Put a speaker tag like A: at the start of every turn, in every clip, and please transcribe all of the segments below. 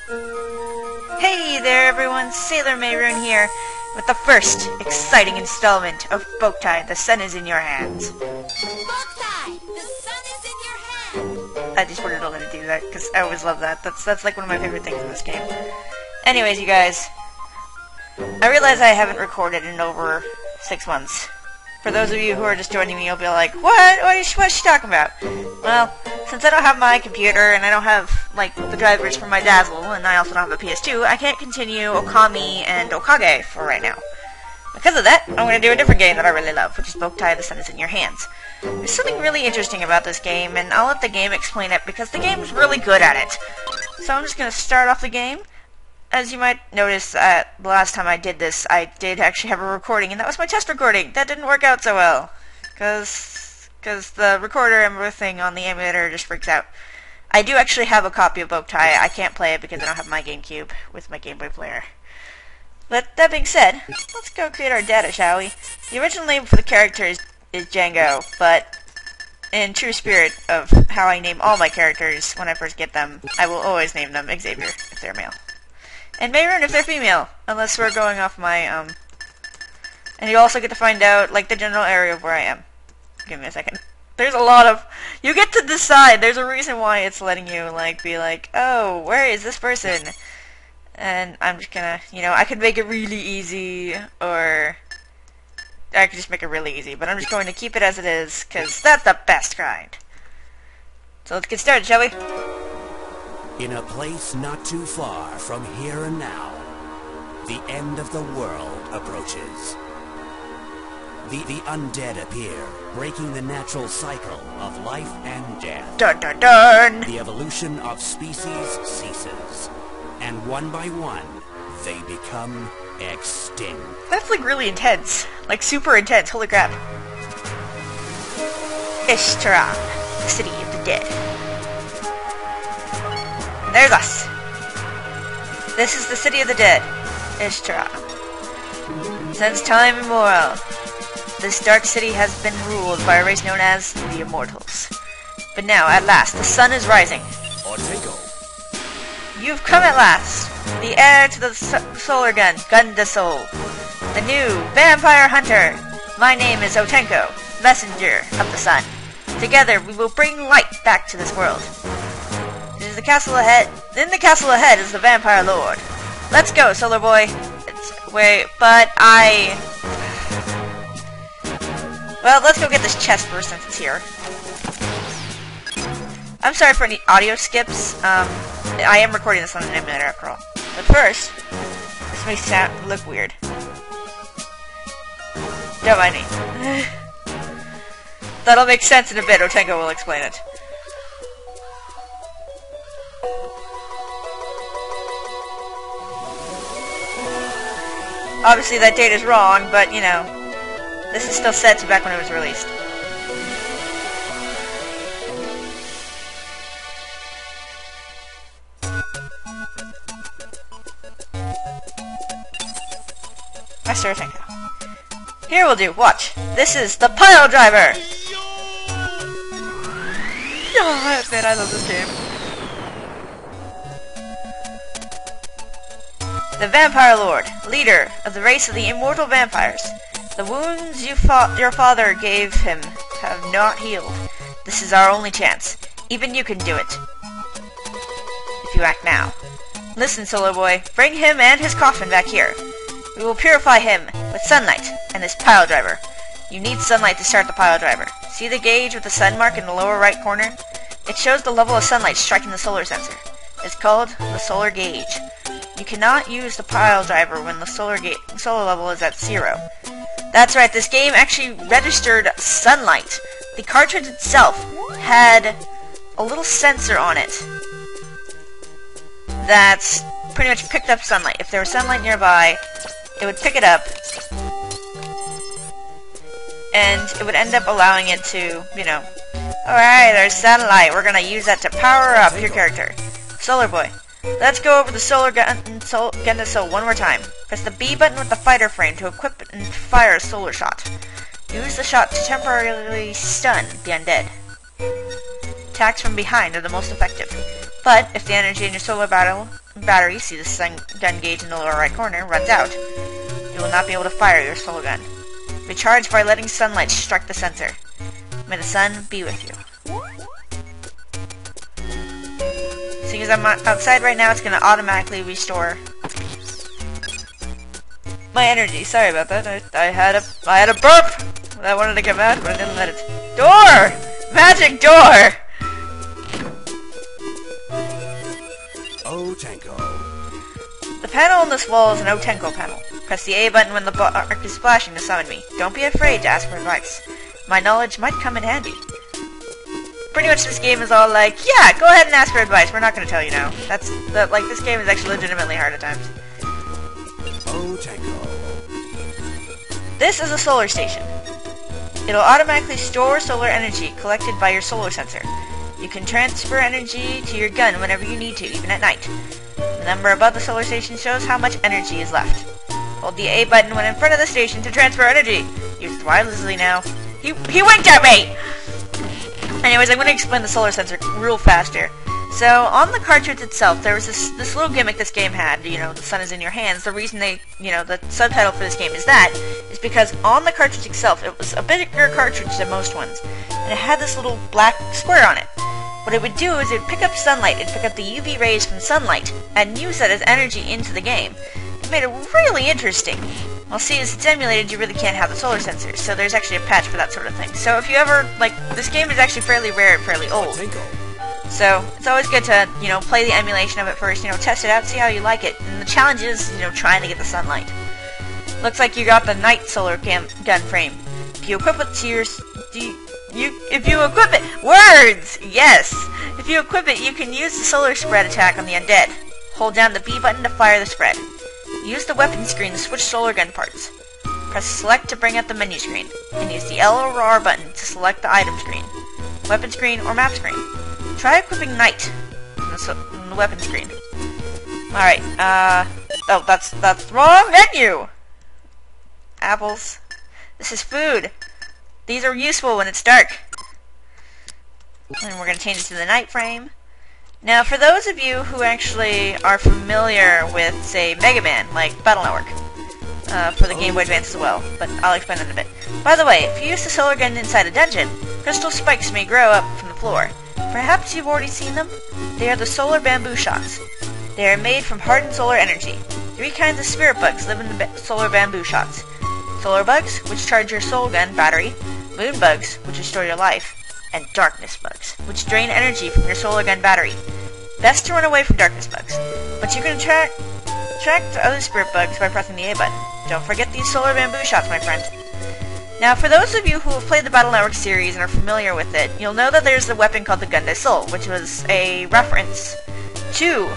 A: Hey there everyone, Sailor Mayroon here with the first exciting installment of Boktai, The Sun is in Your Hands.
B: Boktai, the sun is in your hands.
A: I just wanted to let it do that because I always love that. That's like one of my favorite things in this game. Anyways, you guys, I realize I haven't recorded in over 6 months. For those of you who are just joining me, you'll be like, what's she talking about? Well, since I don't have my computer, and I don't have, like, the drivers for my Dazzle, and I also don't have a PS2, I can't continue Okami and Okage for right now. Because of that, I'm going to do a different game that I really love, which is Boktai, The Sun is in Your Hands. There's something really interesting about this game, and I'll let the game explain it, because the game's really good at it. So I'm just going to start off the game. As you might notice, the last time I did this, I did actually have a recording, and that was my test recording. That didn't work out so well, because the recorder and everything on the emulator just freaks out. I do actually have a copy of Boktai. I can't play it because I don't have my GameCube with my Game Boy player. But that being said, let's go create our data, shall we? The original name for the character is Django, but in true spirit of how I name all my characters when I first get them, I will always name them Xavier if they're male. And Mayroon if they're female, unless we're going off my, and you also get to find out, like, the general area of where I am. Give me a second. There's a lot of, you get to decide, there's a reason why it's letting you, like, be like, oh, where is this person? And I'm just gonna, you know, I could make it really easy, or I could just make it really easy, but I'm just going to keep it as it is, because that's the best kind. So let's get started, shall we?
C: In a place not too far from here and now, the end of the world approaches. The undead appear, breaking the natural cycle of life and death.
A: Dun dun dun!
C: The evolution of species ceases, and one by one, they become extinct.
A: That's like really intense. Like super intense, holy crap. Ishtaran, the city of the dead. There's us. This is the city of the dead, Ishtaran. Since time immemorial, this dark city has been ruled by a race known as the Immortals. But now, at last, the sun is rising.
C: Okage.
A: You've come at last, the heir to the solar gun, Soul, the new vampire hunter. My name is Otenko, messenger of the sun. Together, we will bring light back to this world. In the castle ahead is the vampire lord. Let's go, Solar Boy. Well, let's go get this chest first since it's here. I'm sorry for any audio skips. I am recording this on an emulator after all. But first, this may look weird. Don't mind me. That'll make sense in a bit. Otenko will explain it. Obviously that date is wrong, but, you know, this is still set to back when it was released. Master Otenko. Here we'll do, watch. This is the Pile Driver! Oh, man, I love this game. The Vampire Lord, leader of the race of the immortal vampires. The wounds your father gave him have not healed. This is our only chance. Even you can do it. If you act now. Listen, Solar Boy. Bring him and his coffin back here. We will purify him with sunlight and this pile driver. You need sunlight to start the pile driver. See the gauge with the sun mark in the lower right corner? It shows the level of sunlight striking the solar sensor. It's called the solar gauge. You cannot use the pile driver when the solar level is at 0. That's right, this game actually registered sunlight. The cartridge itself had a little sensor on it that pretty much picked up sunlight. If there was sunlight nearby, it would pick it up, and it would end up allowing it to, you know, alright, there's sunlight, we're gonna use that to power up your character. Solar Boy. Let's go over the solar gun to Soul one more time. Press the B button with the fighter frame to equip and fire a solar shot. Use the shot to temporarily stun the undead. Attacks from behind are the most effective, but if the energy in your solar battle battery, see the sun gun gauge in the lower right corner, runs out, you will not be able to fire your solar gun. Recharge by letting sunlight strike the sensor. May the sun be with you. Seeing as I'm outside right now, it's going to automatically restore my energy. Sorry about that. I had a burp that wanted to come out, but I didn't let it. Door! Magic door!
C: Otenko.
A: The panel on this wall is an Otenko panel. Press the A button when the arc is flashing to summon me. Don't be afraid to ask for advice. My knowledge might come in handy. Pretty much this game is all like, yeah, go ahead and ask for advice. We're not going to tell you now. Like, this game is actually legitimately hard at times.
C: Otenko.
A: This is a solar station. It'll automatically store solar energy collected by your solar sensor. You can transfer energy to your gun whenever you need to, even at night. The number above the solar station shows how much energy is left. Hold the A button when in front of the station to transfer energy. Use it wisely now. He winked at me! Anyways, I'm going to explain the solar sensor real fast here. So, on the cartridge itself, there was this little gimmick this game had, you know, the sun is in your hands. The reason they, you know, the subtitle for this game is because on the cartridge itself, it was a bigger cartridge than most ones. And it had this little black square on it. What it would do is it would pick up sunlight, it'd pick up the UV rays from sunlight, and use that as energy into the game. It made it really interesting. Well, see, as it's emulated, you really can't have the solar sensors, so there's actually a patch for that sort of thing. So if you ever, like, this game is actually fairly rare and fairly old. So it's always good to, you know, play the emulation of it first, you know, test it out, see how you like it. And the challenge is, you know, trying to get the sunlight. Looks like you got the night solar gun frame. If you equip it to your... If you equip it... Words! Yes! If you equip it, you can use the solar spread attack on the undead. Hold down the B button to fire the spread. Use the weapon screen to switch solar gun parts. Press select to bring up the menu screen, and use the L or R button to select the item screen, weapon screen, or map screen. Try equipping Night on the weapon screen. Alright, oh, that's the wrong menu! Apples. This is food. These are useful when it's dark. And we're going to change it to the night frame. Now, for those of you who actually are familiar with, say, Mega Man, like Battle Network, for the Game Boy Advance as well, but I'll explain that in a bit. By the way, if you use the solar gun inside a dungeon, crystal spikes may grow up from the floor. Perhaps you've already seen them? They are the solar bamboo shots. They are made from hardened solar energy. 3 kinds of spirit bugs live in the solar bamboo shots. Solar bugs, which charge your soul gun battery, moon bugs, which restore your life, and darkness bugs, which drain energy from your solar gun battery. Best to run away from darkness bugs, but you can attract the other spirit bugs by pressing the A button. Don't forget these solar bamboo shots, my friend. Now, for those of you who have played the Battle Network series and are familiar with it, you'll know that there's a weapon called the Gundai Soul, which was a reference to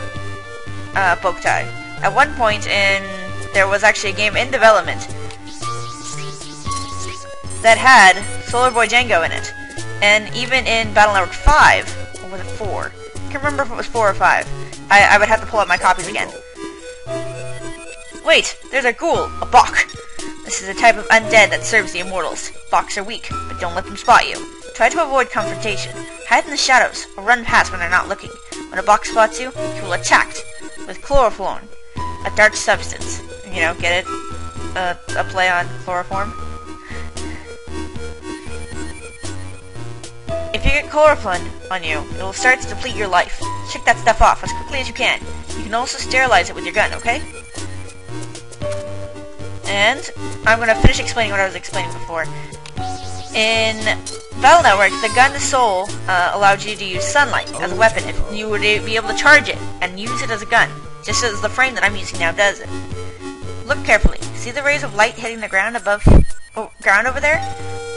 A: Boktai. At one point there was actually a game in development that had Solar Boy Django in it. And even in Battle Network 5, or was it 4? I can't remember if it was 4 or 5. I would have to pull up my copies again. Wait, there's a ghoul, a Bok. This is a type of undead that serves the Immortals. Boks are weak, but don't let them spot you. Try to avoid confrontation. Hide in the shadows, or run past when they're not looking. When a Bok spots you, he will attack with chloroform, a dark substance. You know, get it? A play on chloroform. If you get chloroform on you, it will start to deplete your life. Check that stuff off as quickly as you can. You can also sterilize it with your gun, okay? And I'm going to finish explaining what I was explaining before. In Battle Network, the Gundai Soul allowed you to use sunlight as a weapon if you would be able to charge it and use it as a gun, just as the frame that I'm using now does it. Look carefully. See the rays of light hitting the ground ground over there?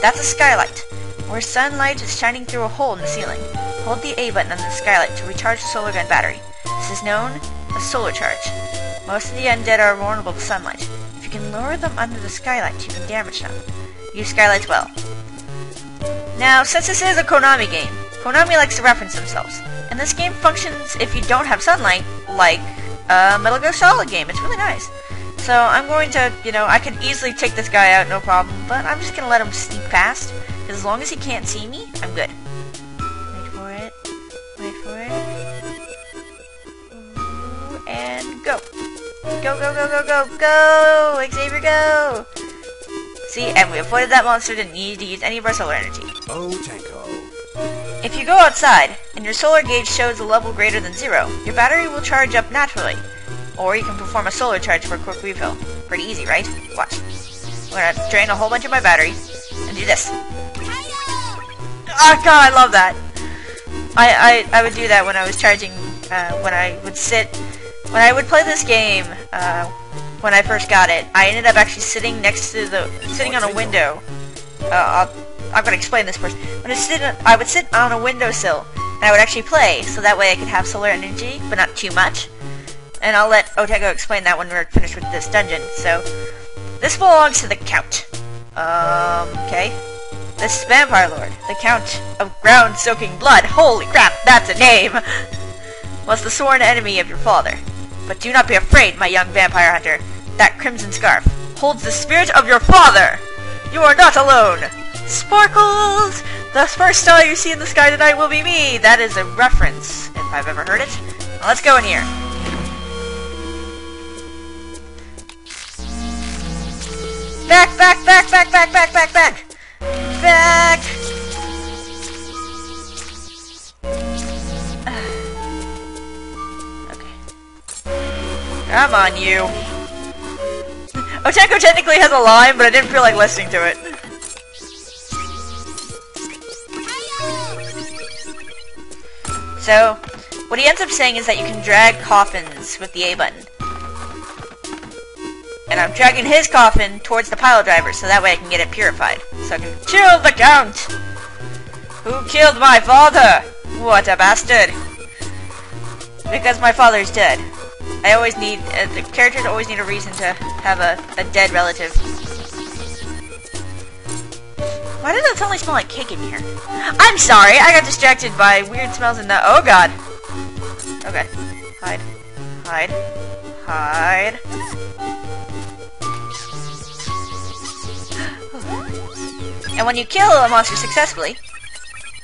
A: That's a skylight, where sunlight is shining through a hole in the ceiling. Hold the A button on the skylight to recharge the solar gun battery. This is known as solar charge. Most of the undead are vulnerable to sunlight. If you can lure them under the skylight, you can damage them. Use skylights well. Now, since this is a Konami game, Konami likes to reference themselves, and this game functions if you don't have sunlight like a Metal Gear Solid game. It's really nice. So I'm going to, you know, I could easily take this guy out, no problem, but I'm just going to let him sneak past, because as long as he can't see me, I'm good. Wait for it. Wait for it. Ooh, go. Go, go, go, go, go, go! Xavier, go! See, and we avoided that monster, didn't need to use any of our solar energy.
C: Oh, Tanko.
A: If you go outside, and your solar gauge shows a level greater than 0, your battery will charge up naturally. Or you can perform a solar charge for a quick refill. Pretty easy, right? Watch. I'm gonna drain a whole bunch of my battery, and do this. Oh god, I love that! I would do that when I was charging, when I would play this game, when I first got it. I ended up actually sitting on a window. I'm gonna explain this first. I would sit on a windowsill, and I would actually play, so that way I could have solar energy, but not too much. And I'll let Okage explain that when we're finished with this dungeon. So, this belongs to the Count. Okay. This Vampire Lord, the Count of Ground-Soaking Blood, holy crap, that's a name! Was the sworn enemy of your father. But do not be afraid, my young vampire hunter. That crimson scarf holds the spirit of your father! You are not alone! Sparkles! The first star you see in the sky tonight will be me! That is a reference, if I've ever heard it. Now let's go in here. Back, back, back, back, back, back, back, back! Back! Okay. Come on, you. Otenko technically has a line, but I didn't feel like listening to it. So, what he ends up saying is that you can drag coffins with the A button. And I'm dragging his coffin towards the pile driver, so that way I can get it purified. So I can kill the Count! Who killed my father? What a bastard! Because my father's dead. I always need, the characters always need a reason to have a dead relative. Why does it suddenly smell like cake in here? I'm sorry, I got distracted by weird smells in the, oh god! Okay, hide, hide, hide. And when you kill a monster successfully,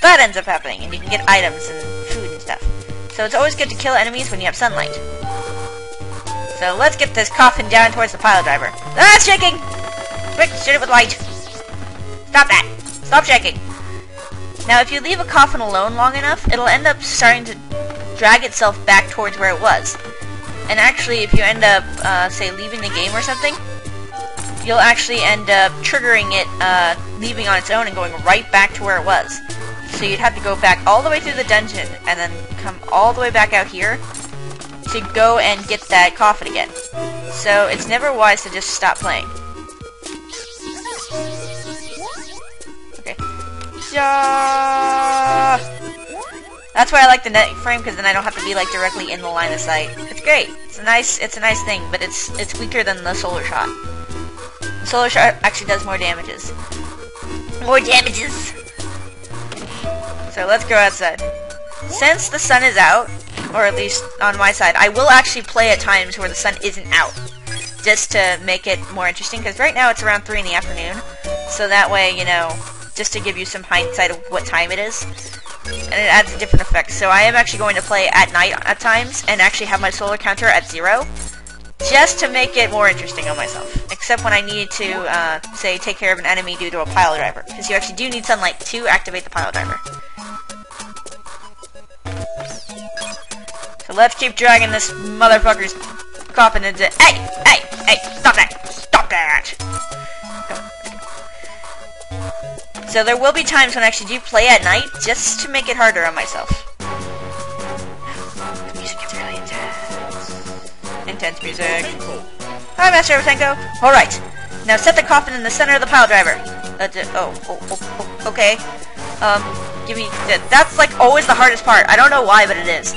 A: that ends up happening, and you can get items and food and stuff. So it's always good to kill enemies when you have sunlight. So let's get this coffin down towards the pile driver. Ah, it's shaking! Quick, shoot it with light. Stop that! Stop shaking! Now if you leave a coffin alone long enough, it'll end up starting to drag itself back towards where it was. And actually, if you end up, say, leaving the game or something, you'll actually end up triggering it, leaving on its own and going right back to where it was. So you'd have to go back all the way through the dungeon, and then come all the way back out here to go and get that coffin again. So it's never wise to just stop playing. Okay. That's why I like the net frame, because then I don't have to be like directly in the line of sight. It's great. It's a nice thing, but it's weaker than the solar shot. The solar shot actually does more damages. More damages! So let's go outside. Since the sun is out, or at least on my side, I will actually play at times where the sun isn't out, just to make it more interesting, because right now it's around 3 in the afternoon, so that way, you know, just to give you some hindsight of what time it is, and it adds a different effect. So I am actually going to play at night at times, and actually have my solar counter at 0, just to make it more interesting on myself, except when I need to, say, take care of an enemy due to a pile driver, because you actually do need sunlight to activate the pile driver. So let's keep dragging this motherfucker's coffin into... Hey! Hey! Hey! Stop that! Stop that! Come on. So there will be times when I actually do play at night, just to make it harder on myself. The music gets really intense. Intense music. Hi, Master Otenko. Alright. Now set the coffin in the center of the pile driver. Okay. Give me... That's like always the hardest part. I don't know why, but it is.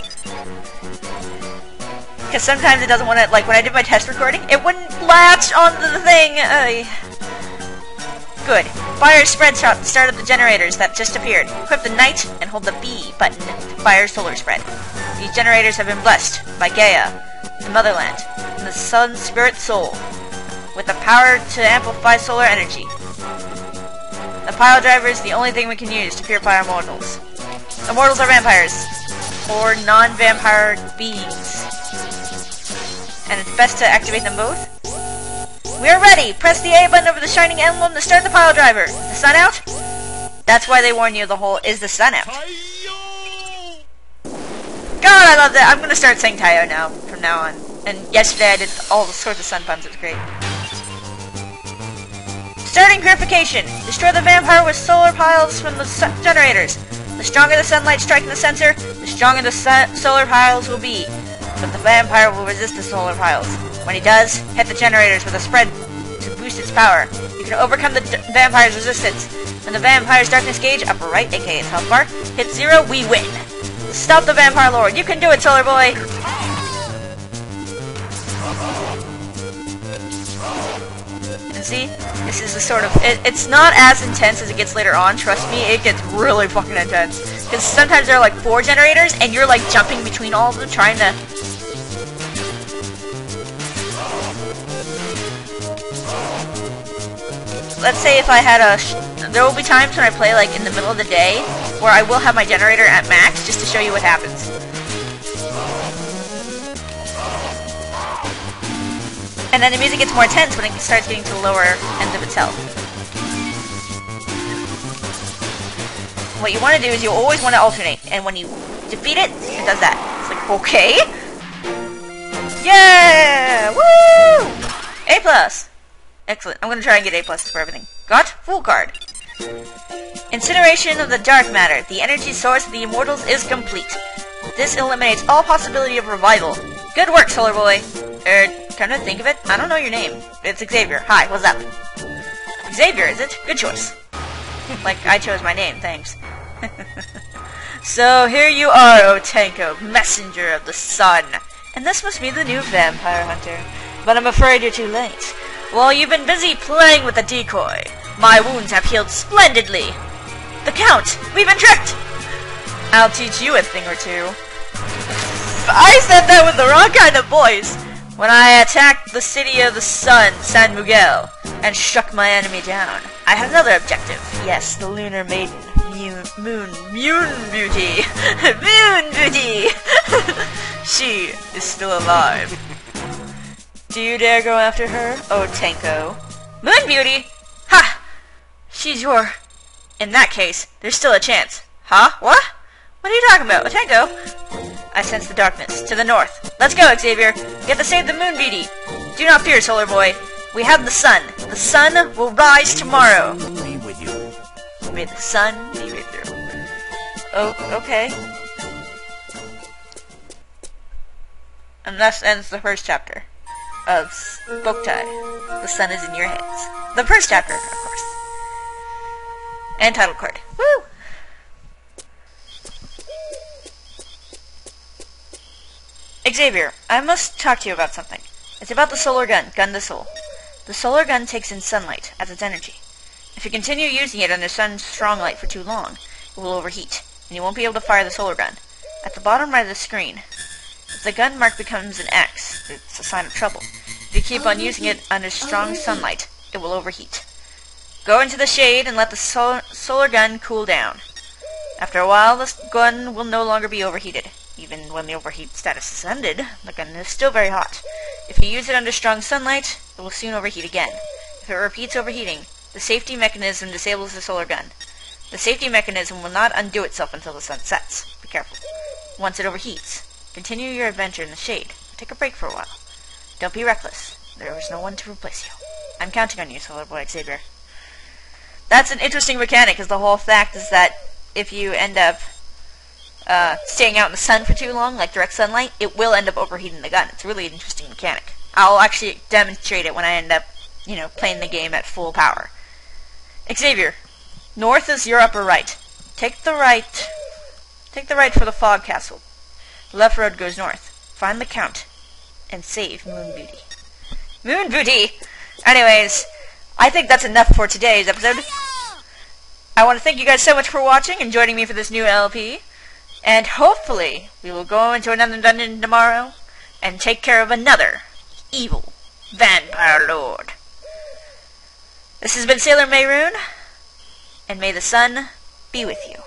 A: Because sometimes it doesn't want to, like when I did my test recording, it wouldn't latch onto the thing. Good. Fire spread shot started the generators that just appeared. Equip the knight and hold the B button to fire solar spread. These generators have been blessed by Gaia, the motherland, and the sun spirit soul, with the power to amplify solar energy. The pile driver is the only thing we can use to purify our mortals. Immortals are vampires, or non-vampire beings. and it's best to activate them both. We are ready! Press the A button over the shining emblem to start the pile driver. Is the sun out? That's why they warn you the whole, is the sun out? God, I love that. I'm gonna start saying Tayo now, from now on. And yesterday I did all sorts of sun puns, it was great. Starting purification. Destroy the vampire with solar piles from the generators. The stronger the sunlight striking the sensor, the stronger the solar piles will be. But the vampire will resist the solar piles. When he does, hit the generators with a spread to boost its power. You can overcome the vampire's resistance. When the vampire's darkness gauge, upper right, aka its health bar, hits 0, we win. Stop the vampire lord. You can do it, Solar Boy. And see, this is the sort of, it's not as intense as it gets later on. Trust me, it gets really fucking intense. Because sometimes there are like 4 generators, and you're like jumping between all of them, trying to. Let's say if I had there will be times when I play like in the middle of the day where I will have my generator at max just to show you what happens. And then the music gets more intense when it starts getting to the lower end of its health. What you want to do is you always want to alternate, and when you defeat it, it does that. It's like, okay. Yeah! Woo! A+. Excellent. I'm gonna try and get A+ for everything. Got? Full card. Incineration of the dark matter. The energy source of the Immortals is complete. This eliminates all possibility of revival. Good work, Solar Boy. Trying to think of it? I don't know your name. It's Xavier. Hi, what's up? Xavier, is it? Good choice. Like, I chose my name, thanks. So, here you are, O Tanko, messenger of the sun. And this must be the new vampire hunter. But I'm afraid you're too late. While you've been busy playing with the decoy, my wounds have healed splendidly. The Count! We've been tricked! I'll teach you a thing or two. I said that with the wrong kind of voice. When I attacked the city of the sun, San Miguel, and struck my enemy down, I had another objective. Yes, the lunar maiden, MUUN Beauty. MUUN Beauty! She is still alive. Do you dare go after her, oh Tanko? MUUN Beauty? Ha! She's your... In that case, there's still a chance. Huh? What? What are you talking about? Tanko? I sense the darkness. To the north. Let's go, Xavier. We have to save the MUUN Beauty. Do not fear, Solar Boy. We have the sun. The sun will rise tomorrow.
C: Be with you.
A: May the sun be with you. Oh, okay. And thus ends the first chapter of Boktai. The sun is in your hands. The first chapter, of course. And title card. Woo! Xavier, I must talk to you about something. It's about the solar gun, Gun the Soul. The solar gun takes in sunlight as its energy. If you continue using it under sun's strong light for too long, it will overheat, and you won't be able to fire the solar gun. At the bottom right of the screen, if the gun mark becomes an X, it's a sign of trouble. If you keep on using it under strong sunlight, it will overheat. Go into the shade and let the solar gun cool down. After a while, the gun will no longer be overheated. Even when the overheat status is ended, the gun is still very hot. If you use it under strong sunlight, it will soon overheat again. If it repeats overheating, the safety mechanism disables the solar gun. The safety mechanism will not undo itself until the sun sets. Be careful. Once it overheats, continue your adventure in the shade. Take a break for a while. Don't be reckless. There is no one to replace you. I'm counting on you, Solar Boy Xavier. That's an interesting mechanic, because the whole fact is that if you end up staying out in the sun for too long, like direct sunlight, it will end up overheating the gun. It's a really interesting mechanic. I'll actually demonstrate it when I end up, playing the game at full power. Xavier, north is your upper right. Take the right for the fog castle. The left road goes north. Find the Count and save MUUN Beauty. MUUN Beauty! Anyways, I think that's enough for today's episode. I want to thank you guys so much for watching and joining me for this new LP. And hopefully, we will go into another dungeon tomorrow and take care of another evil vampire lord. This has been Sailor Mayroon, and may the sun be with you.